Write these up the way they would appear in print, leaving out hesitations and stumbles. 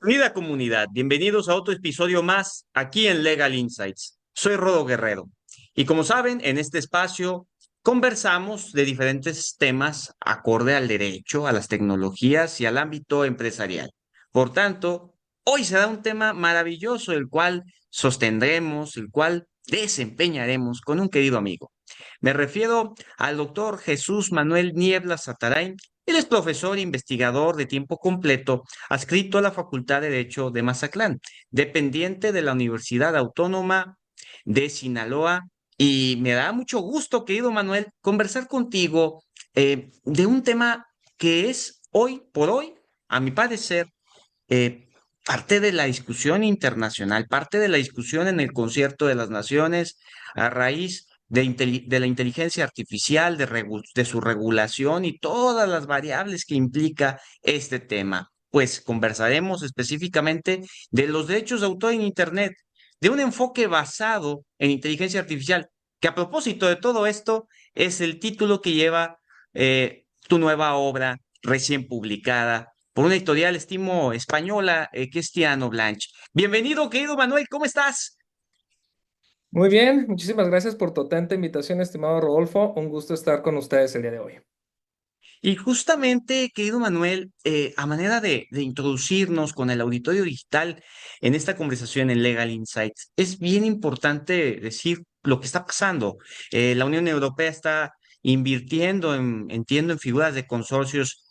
Querida comunidad, bienvenidos a otro episodio más aquí en Legal Insights. Soy Rodo Guerrero y como saben, en este espacio conversamos de diferentes temas acorde al derecho, a las tecnologías y al ámbito empresarial. Por tanto, hoy será un tema maravilloso, el cual sostendremos, el cual desempeñaremos con un querido amigo. Me refiero al doctor Jesús Manuel Niebla Satarain. Él es profesor e investigador de tiempo completo adscrito a la Facultad de Derecho de Mazatlán, dependiente de la Universidad Autónoma de Sinaloa. Y me da mucho gusto, querido Manuel, conversar contigo de un tema que es hoy por hoy, a mi parecer, eh, parte de la discusión internacional, parte de la discusión en el Concierto de las Naciones a raíz de la inteligencia artificial, de su regulación y todas las variables que implica este tema. Pues conversaremos específicamente de los derechos de autor en Internet, de un enfoque basado en inteligencia artificial, que a propósito de todo esto es el título que lleva tu nueva obra recién publicada por una editorial, estimo, española, que es Tiano Blanch. Bienvenido, querido Manuel, ¿cómo estás? Muy bien, muchísimas gracias por tu atenta invitación, estimado Rodolfo. Un gusto estar con ustedes el día de hoy. Y justamente, querido Manuel, a manera de introducirnos con el auditorio digital en esta conversación en Legal Insights, es bien importante decir lo que está pasando. La Unión Europea está invirtiendo, entiendo, en figuras de consorcios,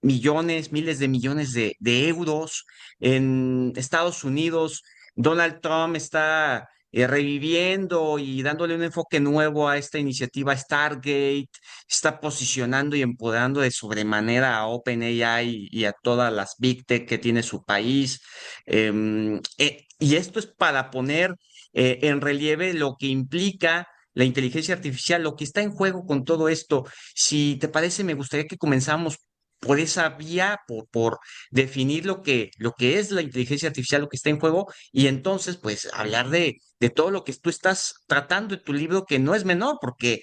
millones, miles de millones de euros. En Estados Unidos, Donald Trump está reviviendo y dándole un enfoque nuevo a esta iniciativa Stargate, está posicionando y empoderando de sobremanera a OpenAI y a todas las Big Tech que tiene su país. Y esto es para poner en relieve lo que implica la inteligencia artificial, lo que está en juego con todo esto. Si te parece, me gustaría que comenzáramos por esa vía, por definir lo que es la inteligencia artificial, lo que está en juego, y entonces, pues, hablar de todo lo que tú estás tratando en tu libro, que no es menor, porque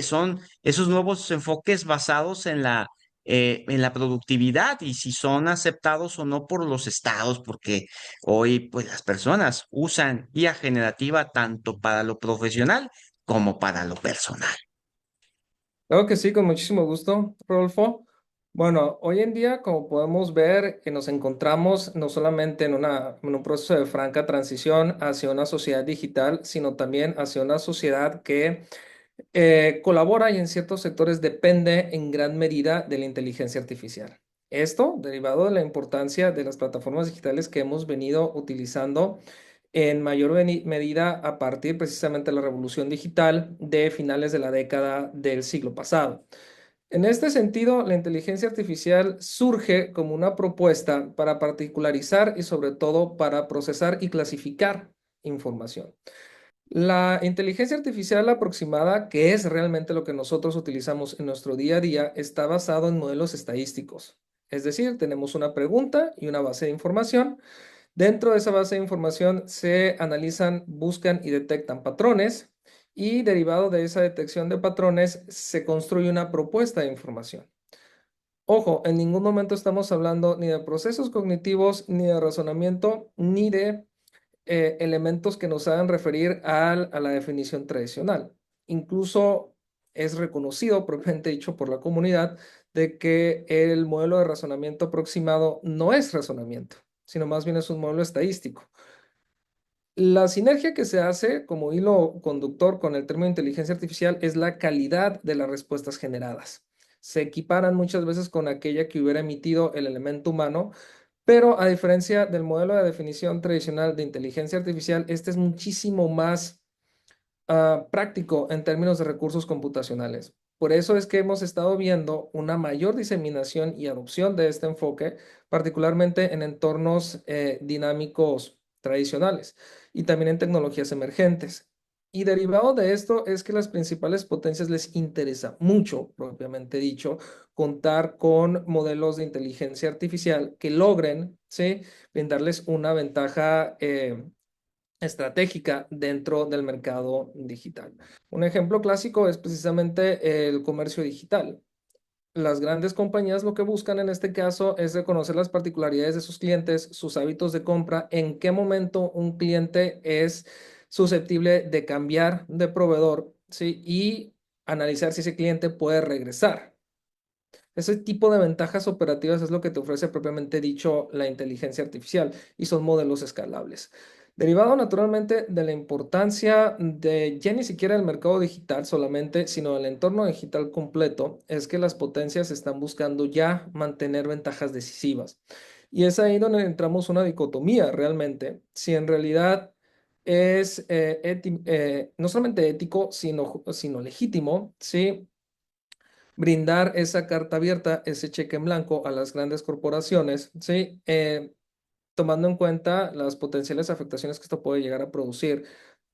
son esos nuevos enfoques basados en la productividad y si son aceptados o no por los estados, porque hoy pues las personas usan IA generativa tanto para lo profesional como para lo personal. Claro que sí, con muchísimo gusto, Rodolfo. Bueno, hoy en día, como podemos ver, que nos encontramos no solamente en un proceso de franca transición hacia una sociedad digital, sino también hacia una sociedad que colabora y en ciertos sectores depende en gran medida de la inteligencia artificial. Esto derivado de la importancia de las plataformas digitales que hemos venido utilizando en mayor medida a partir precisamente de la revolución digital de finales de la década del siglo pasado. En este sentido, la inteligencia artificial surge como una propuesta para particularizar y sobre todo para procesar y clasificar información. La inteligencia artificial aproximada, que es realmente lo que nosotros utilizamos en nuestro día a día, está basado en modelos estadísticos. Es decir, tenemos una pregunta y una base de información. Dentro de esa base de información se analizan, buscan y detectan patrones y derivado de esa detección de patrones se construye una propuesta de información. Ojo, en ningún momento estamos hablando ni de procesos cognitivos, ni de razonamiento, ni de elementos que nos hagan referir a la definición tradicional. Incluso es reconocido, propiamente dicho, por la comunidad, de que el modelo de razonamiento aproximado no es razonamiento, sino más bien es un modelo estadístico. La sinergia que se hace como hilo conductor con el término inteligencia artificial es la calidad de las respuestas generadas. Se equiparan muchas veces con aquella que hubiera emitido el elemento humano, pero a diferencia del modelo de definición tradicional de inteligencia artificial, este es muchísimo más práctico en términos de recursos computacionales. Por eso es que hemos estado viendo una mayor diseminación y adopción de este enfoque, particularmente en entornos dinámicos tradicionales y también en tecnologías emergentes. Y derivado de esto es que las principales potencias les interesa mucho, propiamente dicho, contar con modelos de inteligencia artificial que logren, ¿sí?, brindarles una ventaja estratégica dentro del mercado digital. Un ejemplo clásico es precisamente el comercio digital. las grandes compañías lo que buscan en este caso es reconocer las particularidades de sus clientes, sus hábitos de compra, en qué momento un cliente es susceptible de cambiar de proveedor, ¿sí? Y analizar si ese cliente puede regresar. Ese tipo de ventajas operativas es lo que te ofrece propiamente dicho la inteligencia artificial y son modelos escalables. Derivado naturalmente de la importancia de ya ni siquiera el mercado digital solamente, sino del entorno digital completo, es que las potencias están buscando ya mantener ventajas decisivas. Y es ahí donde entramos una dicotomía realmente. Si en realidad es no solamente ético, sino legítimo, ¿sí? Brindar esa carta abierta, ese cheque en blanco a las grandes corporaciones, ¿sí? Tomando en cuenta las potenciales afectaciones que esto puede llegar a producir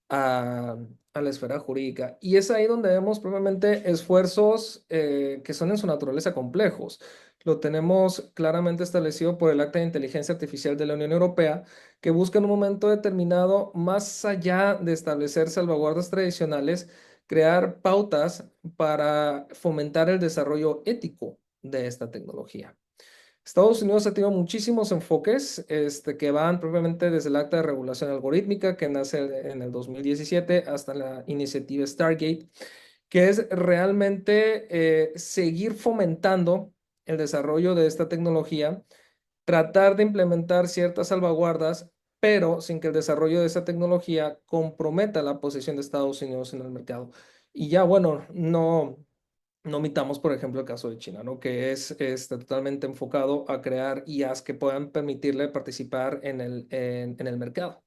a, a la esfera jurídica. Y es ahí donde vemos probablemente esfuerzos que son en su naturaleza complejos. Lo tenemos claramente establecido por el Acta de Inteligencia Artificial de la Unión Europea, que busca en un momento determinado, más allá de establecer salvaguardas tradicionales, crear pautas para fomentar el desarrollo ético de esta tecnología. Estados Unidos ha tenido muchísimos enfoques que van propiamente desde el Acta de Regulación Algorítmica, que nace en el 2017, hasta la iniciativa Stargate, que es realmente seguir fomentando el desarrollo de esta tecnología, tratar de implementar ciertas salvaguardas, pero sin que el desarrollo de esa tecnología comprometa la posición de Estados Unidos en el mercado. Y ya, bueno, no omitamos, por ejemplo, el caso de China, ¿no? Que es totalmente enfocado a crear IAs que puedan permitirle participar en el mercado.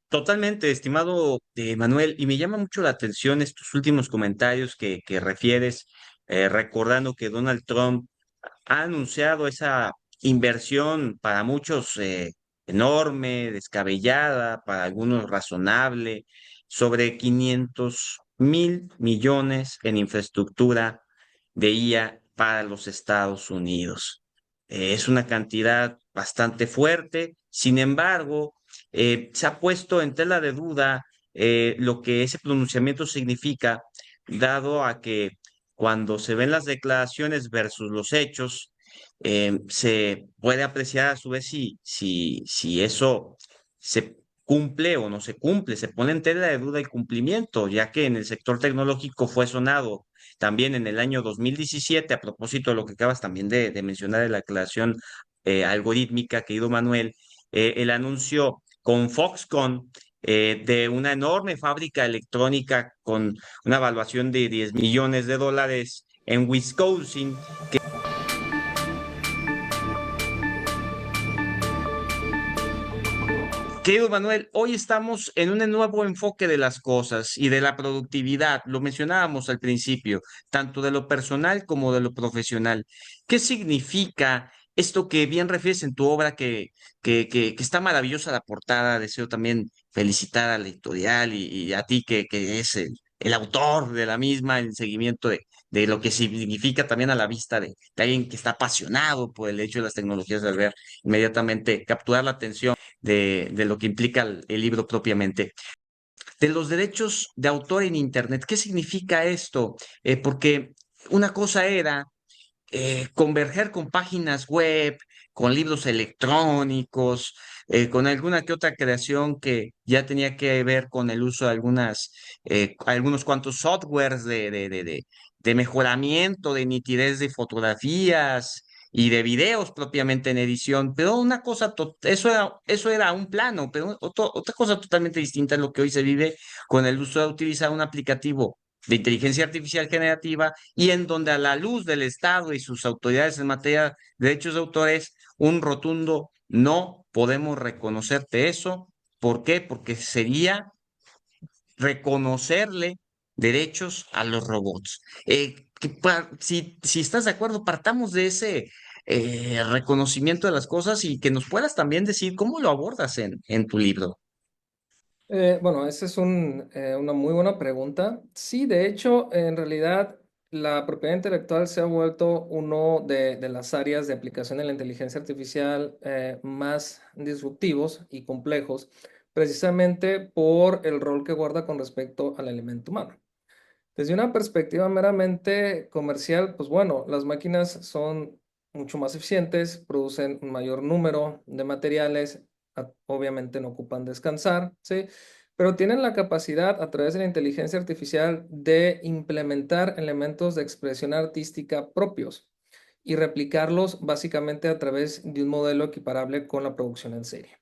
Totalmente, estimado Manuel, y me llama mucho la atención estos últimos comentarios que refieres, recordando que Donald Trump ha anunciado esa inversión para muchos enorme, descabellada, para algunos razonable, sobre 500.000 millones en infraestructura de IA para los Estados Unidos. Es una cantidad bastante fuerte, sin embargo, se ha puesto en tela de duda lo que ese pronunciamiento significa, dado a que cuando se ven las declaraciones versus los hechos, se puede apreciar a su vez si eso se cumple o no se cumple, se pone en tela de duda el cumplimiento, ya que en el sector tecnológico fue sonado también en el año 2017, a propósito de lo que acabas también de mencionar de la declaración algorítmica, querido Manuel, el anuncio con Foxconn de una enorme fábrica electrónica con una evaluación de 10 millones de dólares en Wisconsin. Querido Manuel, hoy estamos en un nuevo enfoque de las cosas y de la productividad. Lo mencionábamos al principio, tanto de lo personal como de lo profesional. ¿Qué significa esto que bien refieres en tu obra, que está maravillosa la portada? Deseo también felicitar a la editorial y a ti, que es el autor de la misma, en seguimiento de lo que significa también a la vista de alguien que está apasionado por el hecho de las tecnologías, al ver inmediatamente capturar la atención de lo que implica el libro propiamente. De los derechos de autor en Internet, ¿qué significa esto? Porque una cosa era converger con páginas web, con libros electrónicos, con alguna que otra creación que ya tenía que ver con el uso de algunos cuantos softwares de mejoramiento, de nitidez de fotografías y de videos propiamente en edición, pero una cosa, eso era un plano, pero otra cosa totalmente distinta es lo que hoy se vive con el uso de utilizar un aplicativo de inteligencia artificial generativa y en donde a la luz del Estado y sus autoridades en materia de derechos de autores, un rotundo no podemos reconocerte eso. ¿Por qué? Porque sería reconocerle derechos a los robots. Si estás de acuerdo, partamos de ese reconocimiento de las cosas y que nos puedas también decir cómo lo abordas en tu libro. Bueno, esa es una muy buena pregunta. Sí, de hecho, en realidad la propiedad intelectual se ha vuelto uno de las áreas de aplicación de la inteligencia artificial más disruptivos y complejos, precisamente por el rol que guarda con respecto al elemento humano. Desde una perspectiva meramente comercial, pues bueno, las máquinas son mucho más eficientes, producen un mayor número de materiales, obviamente no ocupan descansar, ¿sí? Pero tienen la capacidad a través de la inteligencia artificial de implementar elementos de expresión artística propios y replicarlos básicamente a través de un modelo equiparable con la producción en serie.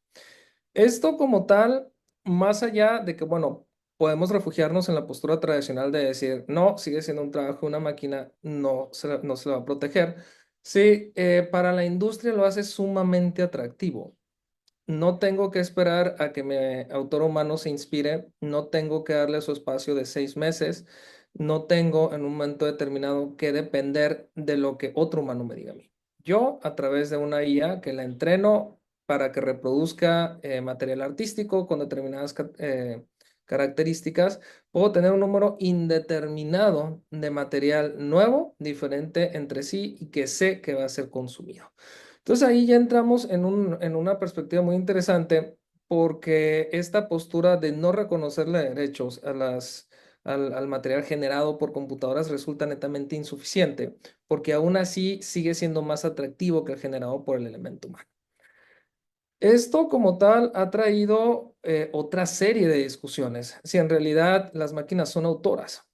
Esto como tal, más allá de que, bueno, podemos refugiarnos en la postura tradicional de decir, no, sigue siendo un trabajo de una máquina, no se le va a proteger. Sí, para la industria lo hace sumamente atractivo. No tengo que esperar a que mi autor humano se inspire, no tengo que darle su espacio de 6 meses, no tengo en un momento determinado que depender de lo que otro humano me diga a mí. Yo, a través de una IA que la entreno para que reproduzca material artístico con determinadas características, puedo tener un número indeterminado de material nuevo, diferente entre sí y que sé que va a ser consumido. Entonces ahí ya entramos en una perspectiva muy interesante porque esta postura de no reconocerle derechos al material generado por computadoras resulta netamente insuficiente, porque aún así sigue siendo más atractivo que el generado por el elemento humano. Esto como tal ha traído otra serie de discusiones, si en realidad las máquinas son autoras.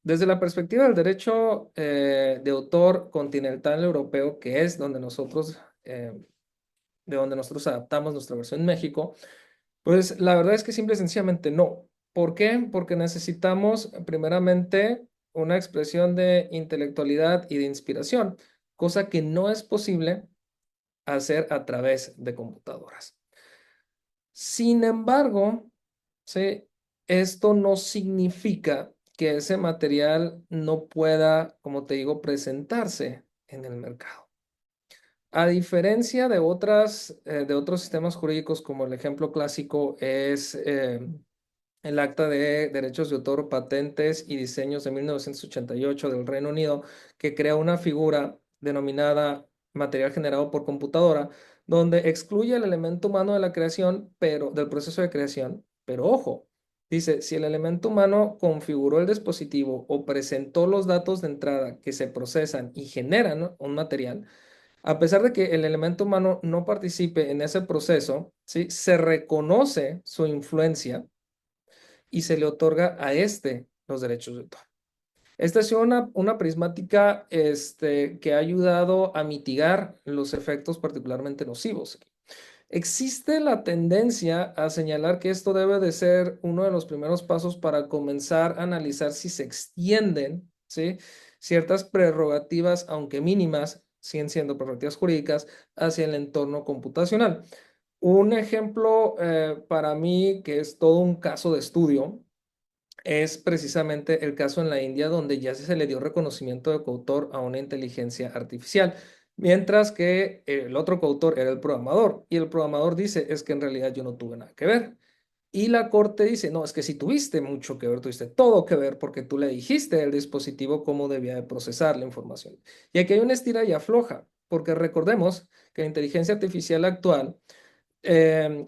Desde la perspectiva del derecho de autor continental europeo, que es donde de donde nosotros adaptamos nuestra versión en México, pues la verdad es que simple y sencillamente no. ¿Por qué? Porque necesitamos primeramente una expresión de intelectualidad y de inspiración, cosa que no es posible hacer a través de computadoras. Sin embargo, ¿sí? Esto no significa que ese material no pueda, como te digo, presentarse en el mercado. A diferencia de otros sistemas jurídicos, como el ejemplo clásico es el Acta de Derechos de Autor, Patentes y Diseños de 1988 del Reino Unido, que crea una figura denominada material generado por computadora, donde excluye el elemento humano de la creación, pero del proceso de creación. Pero ojo, dice, si el elemento humano configuró el dispositivo o presentó los datos de entrada que se procesan y generan un material, a pesar de que el elemento humano no participe en ese proceso, ¿sí? Se reconoce su influencia y se le otorga a este los derechos de autor. Esta es una prismática que ha ayudado a mitigar los efectos particularmente nocivos. Existe la tendencia a señalar que esto debe de ser uno de los primeros pasos para comenzar a analizar si se extienden, ¿sí? Ciertas prerrogativas, aunque mínimas, siguen siendo prerrogativas jurídicas, hacia el entorno computacional. Un ejemplo para mí que es todo un caso de estudio es precisamente el caso en la India donde ya se le dio reconocimiento de coautor a una inteligencia artificial, mientras que el otro coautor era el programador y el programador dice es que en realidad yo no tuve nada que ver. Y la corte dice, no, es que si tuviste mucho que ver, tuviste todo que ver porque tú le dijiste al dispositivo cómo debía de procesar la información. Y aquí hay una estira y afloja, porque recordemos que la inteligencia artificial actual eh,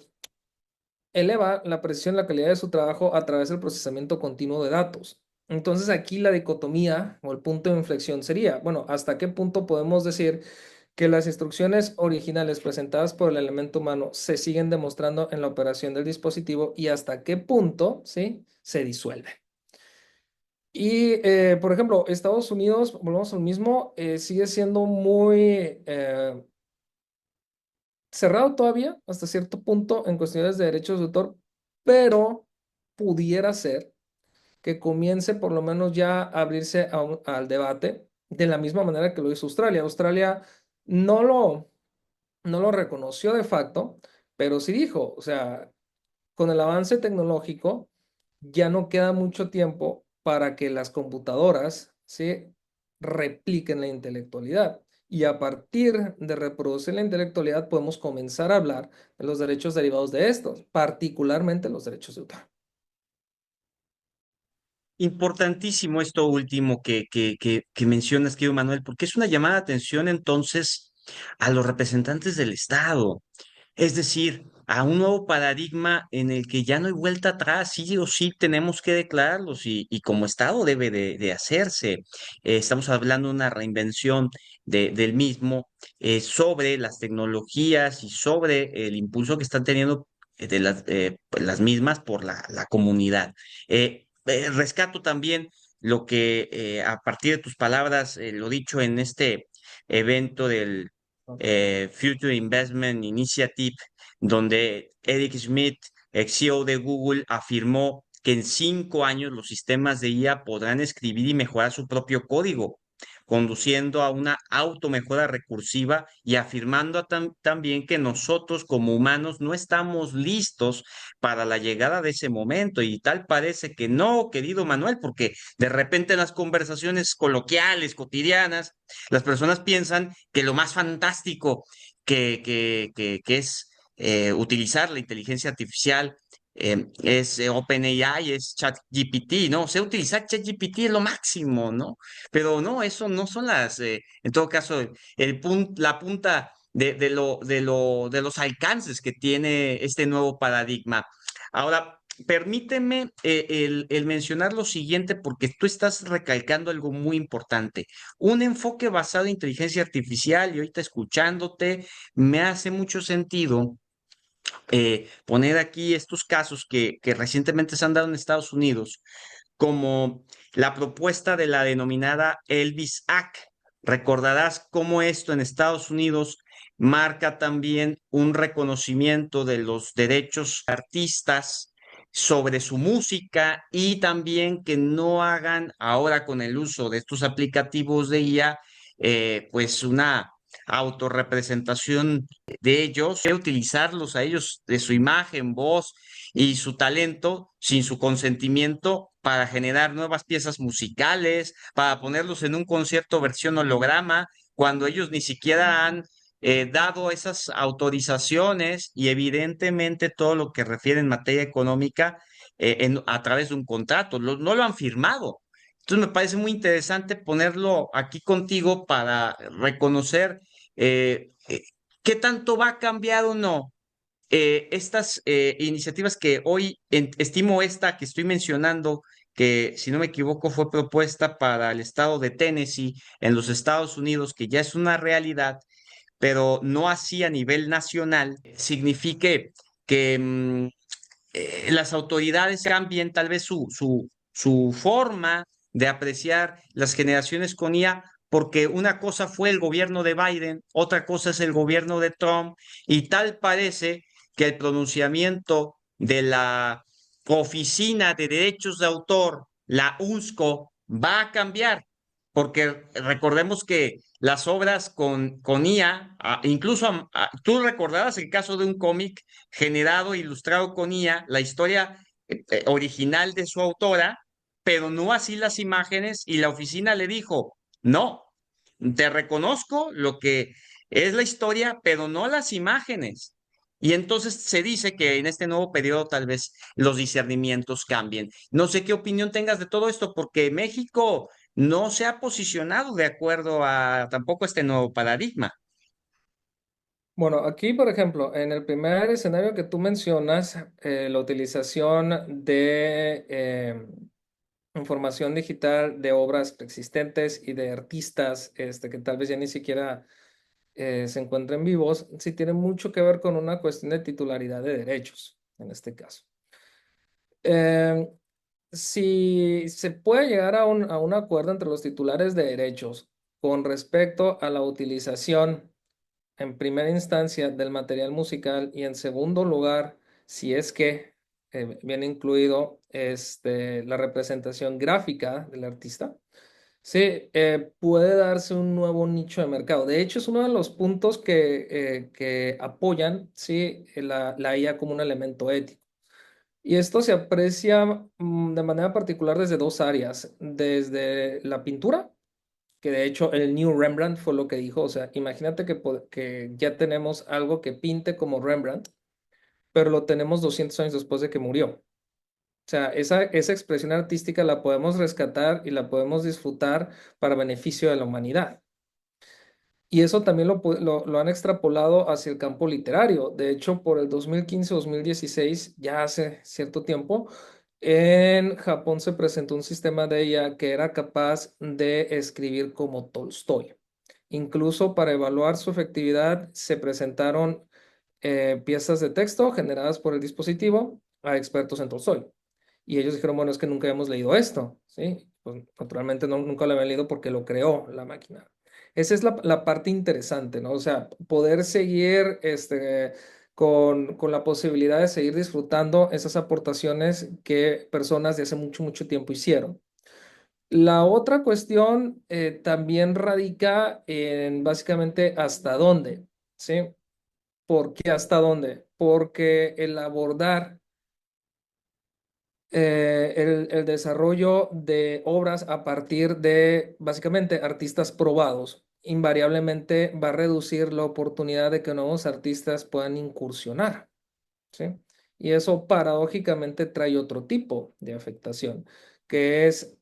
eleva la precisión y la calidad de su trabajo a través del procesamiento continuo de datos. Entonces aquí la dicotomía o el punto de inflexión sería, bueno, ¿hasta qué punto podemos decir que las instrucciones originales presentadas por el elemento humano se siguen demostrando en la operación del dispositivo y hasta qué punto, ¿sí? Se disuelve? Y, por ejemplo, Estados Unidos, volvemos al mismo, sigue siendo muy cerrado todavía hasta cierto punto en cuestiones de derechos de autor, pero pudiera ser que comience por lo menos ya a abrirse al debate de la misma manera que lo hizo Australia. Australia no lo, no lo reconoció de facto, pero sí dijo, o sea, con el avance tecnológico ya no queda mucho tiempo para que las computadoras se repliquen la intelectualidad. Y a partir de reproducir la intelectualidad podemos comenzar a hablar de los derechos derivados de estos, particularmente los derechos de autor. Importantísimo esto último que mencionas, querido Manuel, porque es una llamada de atención entonces a los representantes del Estado. Es decir, a un nuevo paradigma en el que ya no hay vuelta atrás, sí o sí tenemos que declararlos y como Estado debe de hacerse. Estamos hablando de una reinvención del mismo sobre las tecnologías y sobre el impulso que están teniendo las mismas por la comunidad. Rescato también lo que a partir de tus palabras, lo dicho en este evento del Future Investment Initiative, donde Eric Schmidt, ex CEO de Google, afirmó que en 5 años los sistemas de IA podrán escribir y mejorar su propio código, conduciendo a una automejora recursiva y afirmando también que nosotros como humanos no estamos listos para la llegada de ese momento. Y tal parece que no, querido Manuel, porque de repente en las conversaciones coloquiales, cotidianas, las personas piensan que lo más fantástico que es utilizar la inteligencia artificial es OpenAI, es ChatGPT, ¿no? O sea, utilizar ChatGPT es lo máximo, ¿no? Pero no, eso no son en todo caso, la punta de los alcances que tiene este nuevo paradigma. Ahora, permíteme el mencionar lo siguiente porque tú estás recalcando algo muy importante. Un enfoque basado en inteligencia artificial y ahorita escuchándote, me hace mucho sentido poner aquí estos casos que recientemente se han dado en Estados Unidos, como la propuesta de la denominada Elvis Act. Recordarás cómo esto en Estados Unidos marca también un reconocimiento de los derechos de artistas sobre su música y también que no hagan ahora con el uso de estos aplicativos de IA, pues una autorrepresentación de ellos, de utilizarlos a ellos, de su imagen, voz y su talento sin su consentimiento para generar nuevas piezas musicales, para ponerlos en un concierto versión holograma, cuando ellos ni siquiera han dado esas autorizaciones y evidentemente todo lo que refiere en materia económica a través de un contrato, no lo han firmado. Entonces me parece muy interesante ponerlo aquí contigo para reconocer qué tanto va a cambiar o no estas iniciativas que hoy estimo esta que estoy mencionando, que si no me equivoco fue propuesta para el estado de Tennessee en los Estados Unidos, que ya es una realidad, pero no así a nivel nacional, signifique que las autoridades cambien tal vez su forma de apreciar las generaciones con IA, porque una cosa fue el gobierno de Biden, otra cosa es el gobierno de Trump, y tal parece que el pronunciamiento de la Oficina de Derechos de Autor, la UNSCO, va a cambiar, porque recordemos que las obras con IA, incluso tú recordarás el caso de un cómic generado, ilustrado con IA, la historia original de su autora, pero no así las imágenes, y la oficina le dijo, no, te reconozco lo que es la historia, pero no las imágenes. Y entonces se dice que en este nuevo periodo tal vez los discernimientos cambien. No sé qué opinión tengas de todo esto, porque México no se ha posicionado de acuerdo a tampoco este nuevo paradigma. Bueno, aquí, por ejemplo, en el primer escenario que tú mencionas, la utilización de información digital de obras preexistentes y de artistas que tal vez ya ni siquiera se encuentren vivos, sí tiene mucho que ver con una cuestión de titularidad de derechos, en este caso. Eh, si se puede llegar a un acuerdo entre los titulares de derechos con respecto a la utilización en primera instancia del material musical y en segundo lugar, si es que viene incluido la representación gráfica del artista, sí, puede darse un nuevo nicho de mercado. De hecho, es uno de los puntos que apoyan, sí, la IA como un elemento ético. Y esto se aprecia de manera particular desde dos áreas, desde la pintura, que de hecho el New Rembrandt fue lo que dijo, o sea, imagínate que ya tenemos algo que pinte como Rembrandt, pero lo tenemos 200 años después de que murió. O sea, esa expresión artística la podemos rescatar y la podemos disfrutar para beneficio de la humanidad. Y eso también lo han extrapolado hacia el campo literario. De hecho, por el 2015-2016, ya hace cierto tiempo, en Japón se presentó un sistema de IA que era capaz de escribir como Tolstoy. Incluso para evaluar su efectividad se presentaron piezas de texto generadas por el dispositivo a expertos en Tolstoy. Y ellos dijeron, bueno, es que nunca hemos leído esto, ¿sí? Pues naturalmente nunca lo habían leído porque lo creó la máquina. Esa es la parte interesante, ¿no? O sea, poder seguir con la posibilidad de seguir disfrutando esas aportaciones que personas de hace mucho, mucho tiempo hicieron. La otra cuestión también radica en básicamente hasta dónde, ¿sí? ¿Por qué hasta dónde? Porque el abordar el desarrollo de obras a partir de básicamente artistas probados invariablemente va a reducir la oportunidad de que nuevos artistas puedan incursionar, ¿sí? Y eso paradójicamente trae otro tipo de afectación, que es,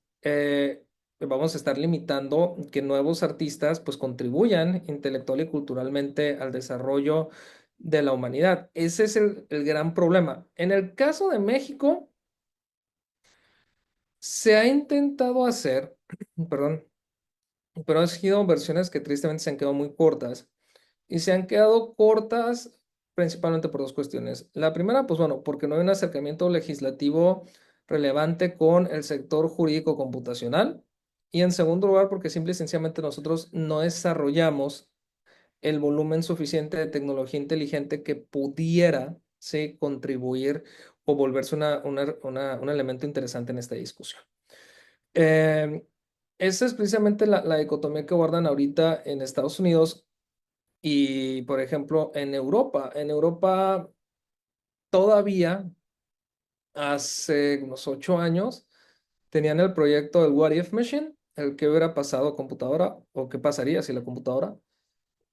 vamos a estar limitando que nuevos artistas pues contribuyan intelectual y culturalmente al desarrollo de la humanidad. Ese es el gran problema. En el caso de México, se ha intentado hacer, perdón, pero han sido versiones que tristemente se han quedado muy cortas. Y se han quedado cortas principalmente por dos cuestiones. La primera, pues bueno, porque no hay un acercamiento legislativo relevante con el sector jurídico computacional. Y en segundo lugar, porque simple y sencillamente nosotros no desarrollamos el volumen suficiente de tecnología inteligente que pudiera, sí, contribuir o volverse un elemento interesante en esta discusión. Eh, Esa es precisamente la dicotomía que guardan ahorita en Estados Unidos y, por ejemplo, en Europa. En Europa todavía, hace unos 8 años, tenían el proyecto del What If Machine, el que hubiera pasado a computadora o qué pasaría si la computadora.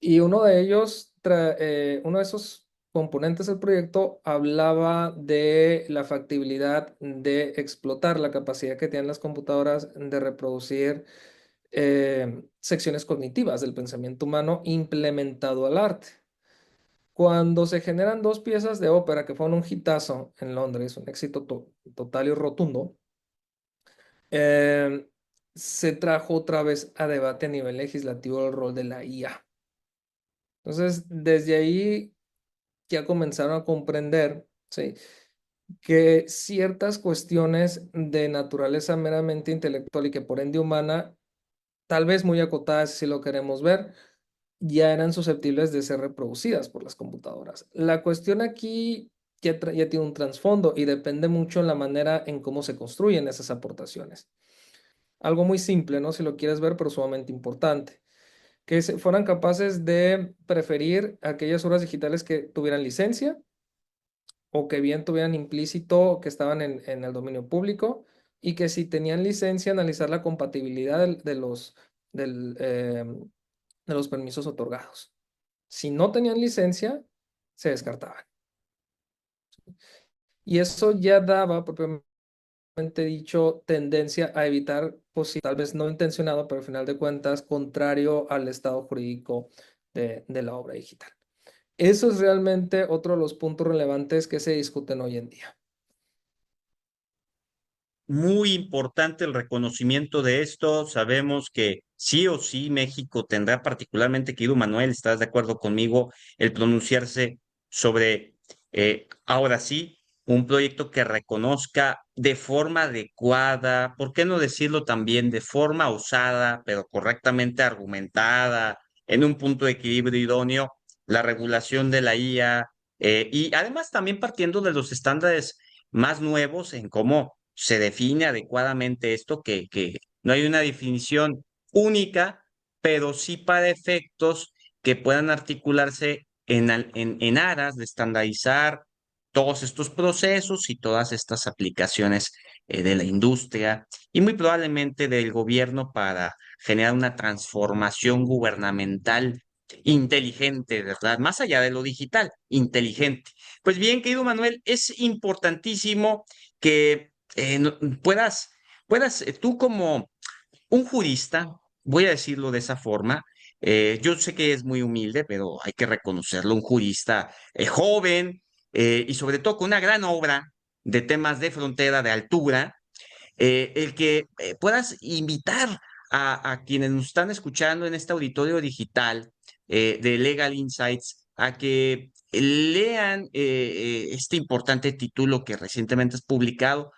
Y uno de ellos, uno de esos componentes del proyecto hablaba de la factibilidad de explotar la capacidad que tienen las computadoras de reproducir secciones cognitivas del pensamiento humano implementado al arte. Cuando se generan dos piezas de ópera que fueron un hitazo en Londres, un éxito total y rotundo, eh, se trajo otra vez a debate a nivel legislativo el rol de la IA. Entonces, desde ahí ya comenzaron a comprender, ¿sí?, que ciertas cuestiones de naturaleza meramente intelectual y que por ende humana, tal vez muy acotadas si lo queremos ver, ya eran susceptibles de ser reproducidas por las computadoras. La cuestión aquí ya tiene un trasfondo y depende mucho en la manera en cómo se construyen esas aportaciones. Algo muy simple, ¿no? Si lo quieres ver, pero sumamente importante. Que fueran capaces de preferir aquellas obras digitales que tuvieran licencia o que bien tuvieran implícito que estaban en el dominio público y que si tenían licencia, analizar la compatibilidad de los permisos otorgados. Si no tenían licencia, se descartaban. Y eso ya daba, propiamente dicho, tendencia a evitar, pues, tal vez no intencionado, pero al final de cuentas, contrario al estado jurídico de la obra digital. Eso es realmente otro de los puntos relevantes que se discuten hoy en día. Muy importante el reconocimiento de esto. Sabemos que sí o sí México tendrá, particularmente, querido Manuel, ¿estás de acuerdo conmigo? El pronunciarse sobre, ahora sí, un proyecto que reconozca de forma adecuada, ¿por qué no decirlo también de forma osada, pero correctamente argumentada, en un punto de equilibrio idóneo, la regulación de la IA, y además también partiendo de los estándares más nuevos en cómo se define adecuadamente esto, que no hay una definición única, pero sí para efectos que puedan articularse en aras de estandarizar todos estos procesos y todas estas aplicaciones de la industria y muy probablemente del gobierno para generar una transformación gubernamental inteligente, ¿verdad? Más allá de lo digital, inteligente. Pues bien, querido Manuel, es importantísimo que puedas tú como un jurista, voy a decirlo de esa forma, Yo sé que es muy humilde, pero hay que reconocerlo, un jurista joven y sobre todo con una gran obra de temas de frontera, de altura, el que puedas invitar a quienes nos están escuchando en este auditorio digital de Legal Insights a que lean este importante título que recientemente has publicado,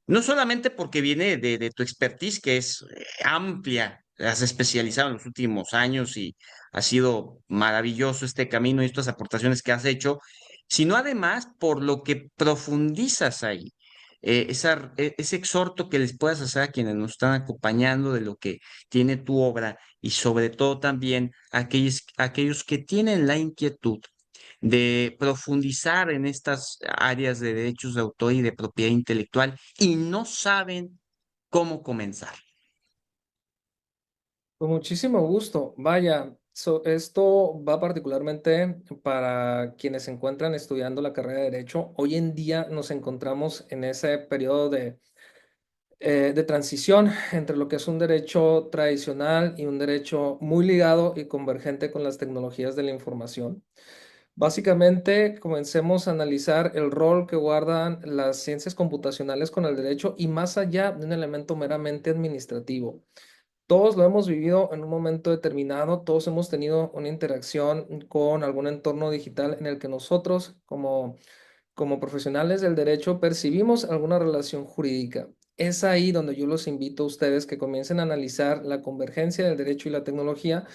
no solamente porque viene de tu expertise, que es amplia, has especializado en los últimos años y ha sido maravilloso este camino y estas aportaciones que has hecho, sino además por lo que profundizas ahí. Ese exhorto que les puedas hacer a quienes nos están acompañando de lo que tiene tu obra y sobre todo también a aquellos que tienen la inquietud de profundizar en estas áreas de derechos de autor y de propiedad intelectual y no saben cómo comenzar. Con muchísimo gusto. Vaya, esto va particularmente para quienes se encuentran estudiando la carrera de Derecho. Hoy en día nos encontramos en ese periodo de transición entre lo que es un derecho tradicional y un derecho muy ligado y convergente con las tecnologías de la información. Básicamente, comencemos a analizar el rol que guardan las ciencias computacionales con el derecho y más allá de un elemento meramente administrativo. Todos lo hemos vivido en un momento determinado, todos hemos tenido una interacción con algún entorno digital en el que nosotros, como profesionales del derecho, percibimos alguna relación jurídica. Es ahí donde yo los invito a ustedes que comiencen a analizar la convergencia del derecho y la tecnología,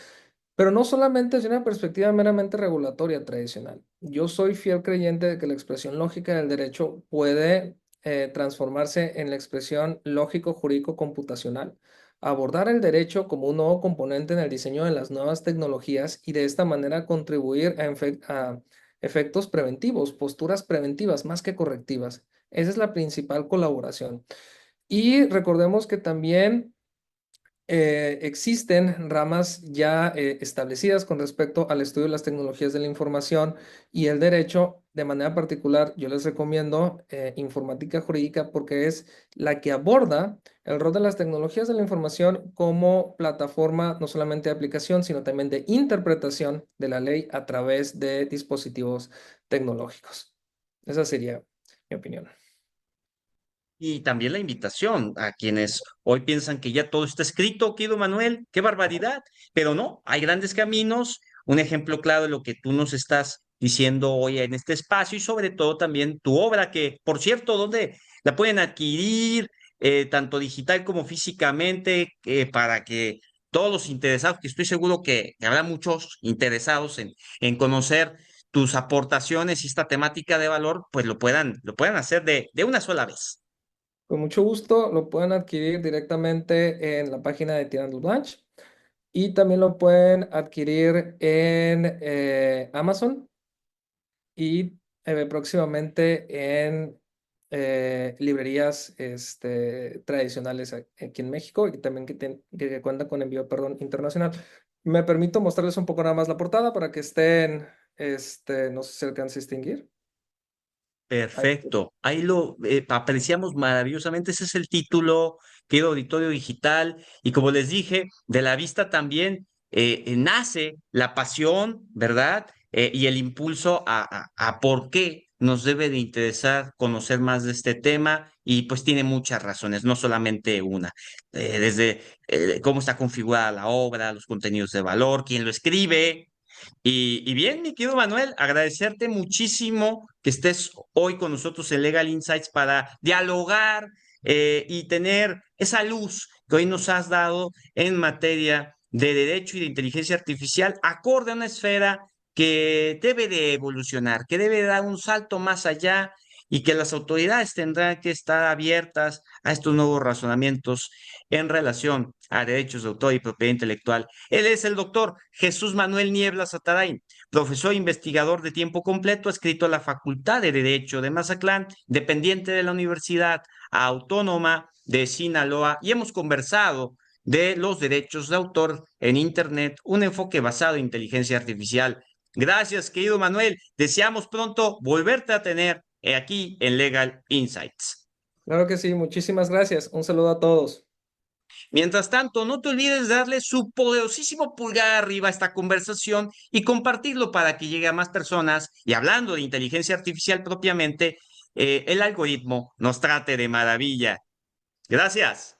pero no solamente desde una perspectiva meramente regulatoria tradicional. Yo soy fiel creyente de que la expresión lógica del derecho puede transformarse en la expresión lógico-jurídico-computacional. Abordar el derecho como un nuevo componente en el diseño de las nuevas tecnologías y de esta manera contribuir a efectos preventivos, posturas preventivas más que correctivas. Esa es la principal colaboración. Y recordemos que también existen ramas ya establecidas con respecto al estudio de las tecnologías de la información y el derecho. De manera particular, yo les recomiendo informática jurídica porque es la que aborda el rol de las tecnologías de la información como plataforma no solamente de aplicación, sino también de interpretación de la ley a través de dispositivos tecnológicos. Esa sería mi opinión. Y también la invitación a quienes hoy piensan que ya todo está escrito, Guido Manuel, qué barbaridad, pero no, hay grandes caminos, un ejemplo claro de lo que tú nos estás diciendo hoy en este espacio y sobre todo también tu obra, que por cierto, ¿dónde la pueden adquirir, tanto digital como físicamente, para que todos los interesados, que estoy seguro que habrá muchos interesados en conocer tus aportaciones y esta temática de valor, pues lo puedan hacer de una sola vez? Con mucho gusto lo pueden adquirir directamente en la página de Tirando Blanche. Y también lo pueden adquirir en Amazon y próximamente en librerías tradicionales aquí en México y también que cuentan con envío, perdón, internacional. Me permito mostrarles un poco nada más la portada para que estén, no sé si se alcanza a distinguir. Ahí. Perfecto. Ahí lo apreciamos maravillosamente. Ese es el título, querido auditorio digital. Y como les dije, de la vista también nace la pasión, ¿verdad? Y el impulso a por qué nos debe de interesar conocer más de este tema. Y pues tiene muchas razones, no solamente una. Desde cómo está configurada la obra, los contenidos de valor, quién lo escribe, y bien, mi querido Manuel, agradecerte muchísimo que estés hoy con nosotros en Legal Insights para dialogar y tener esa luz que hoy nos has dado en materia de derecho y de inteligencia artificial, acorde a una esfera que debe de evolucionar, que debe dar un salto más allá y que las autoridades tendrán que estar abiertas a estos nuevos razonamientos en relación a derechos de autor y propiedad intelectual. Él es el doctor Jesús Manuel Niebla Satarain, profesor e investigador de tiempo completo, adscrito a la Facultad de Derecho de Mazatlán, dependiente de la Universidad Autónoma de Sinaloa, y hemos conversado de los derechos de autor en Internet, un enfoque basado en inteligencia artificial. Gracias, querido Manuel. Deseamos pronto volverte a tener aquí en Legal Insights. Claro que sí, muchísimas gracias. Un saludo a todos. Mientras tanto, no te olvides de darle su poderosísimo pulgar arriba a esta conversación y compartirlo para que llegue a más personas. Y hablando de inteligencia artificial propiamente, el algoritmo nos trate de maravilla. Gracias.